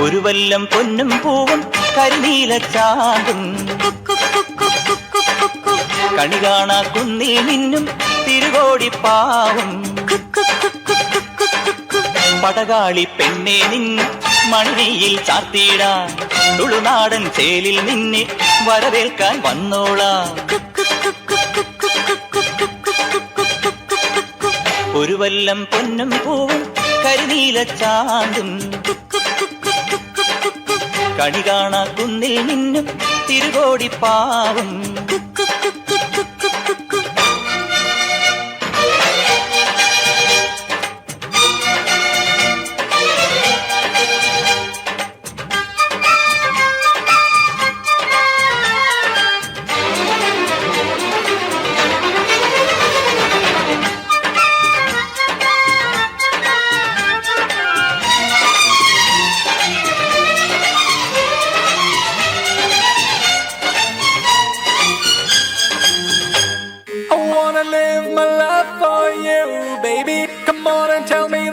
ഒരു വല്ലം പൊന്നും പൂവും കരിനീല ചാന്തും കണി കാണാ കുന്നിൽ നിന്നും തിരുകോടിപ്പാവും പടകാളി പെണ്ണെ നിന്നു മണിയിൽ ചാർത്തിയിടാൻ തുളുനാടൻ ചേലിൽ നിന്നെ വരവേൽക്കാൻ വന്നോളാം. ഒരു വല്ലം പൊന്നും പൂവും കരിനീല ചാന്തും കണി കാണാ കുന്നിൽ നിന്നും തിരുകോടിപ്പാവും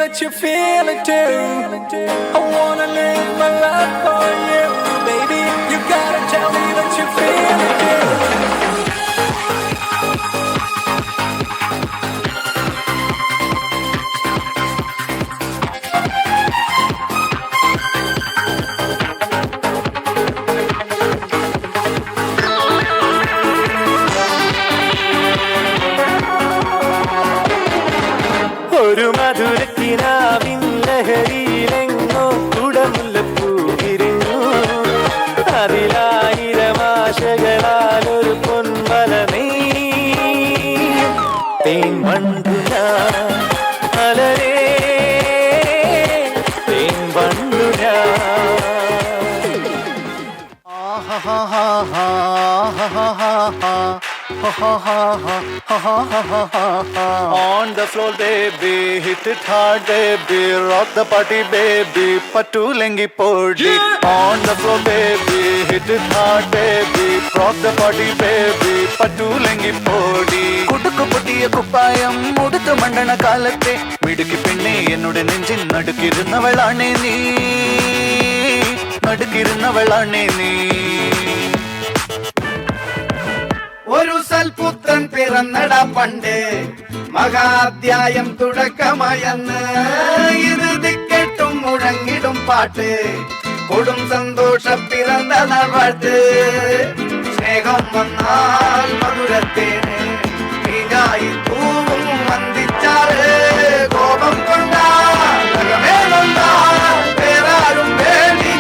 that you feel it too. I wanna live my life for you, baby. You gotta tell me that you feel it too. ഒരു മധുരക്കിനാവിൻ ലഹരിയിലെങ്ങോ കുടമുല്ലപ്പൂ വിരിഞ്ഞു. അതിലായിരമാശകളാൽ ഒരു പൊൻവല നെയ്യും തേൻ വണ്ടു ഞാൻ അലരേ തേൻ വണ്ടു ഞാൻ. On the floor baby, hit it hard baby, rock the party baby, pattu lengi podi. On the floor baby, hit it hard baby, rock the party baby, pattu lengi podi. കുടുക്കു പൊട്ടിയ കുപ്പായം മുടുത്തു മണ്ടണ കാലത്തെ മിടുക്കി പെണ്ണെ എന്നോട് നെഞ്ചിൽ നടുക്കിരുന്നവളാണേ നീ, നടുക്കിരുന്നവളാണേ നീ. ഒരു സൽപുത്രൻ പിറന്നടാ പണ്ട്, മഹാധ്യായം തുടക്കമായെന്ന് ഇത് ദിക്കെട്ടും മുഴങ്ങിടും പാട്ട്, കൊടും സന്തോഷം പിറന്ന നാൾവാട്ട്. സ്നേഹം വന്നാൽ മധുരത്തേന് മീനായി പൂവും വന്ദിച്ചാറ്, കോപം കൊണ്ടാൽ വേറാരും വേണ്ടി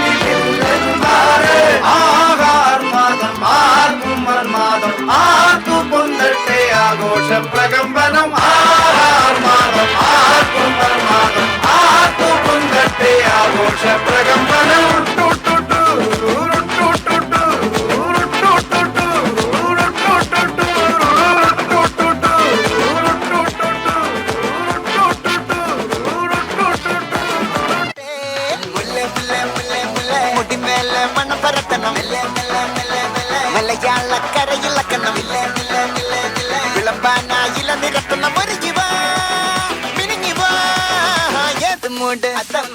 ആകാർമാദം ആർക്കും മന്മാദം ആർക്കു പൊന്തട്ടെ ആഘോഷ പ്രകമ്പനം. ആകാർമാദം ആർക്കും മന്മാദം ആർക്കു പൊന്തട്ടെ ആഘോഷ പ്രകമ്പനം. മലയാളക്കരയിളക്കണം വിളമ്പാനായില നിരത്തുന്ന ഒരു ജീവ മിനിഞ്ഞിവാ. ഏത് മൂട്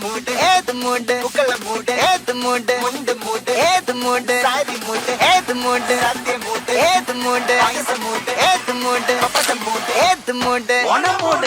മൂട് ഏത് മൂട് പുക്കള മൂട് ഏത് മൂട് മുണ്ട് മൂട് ഏത് മൂട് സാരി മൂട് ഏത് മൂട് സദ്യ മൂട് ഏത് മൂട് പായസ മൂട് ഏത് മൂട് പപ്പടം മൂട് ഏത് മൂട് ഓണ മൂട്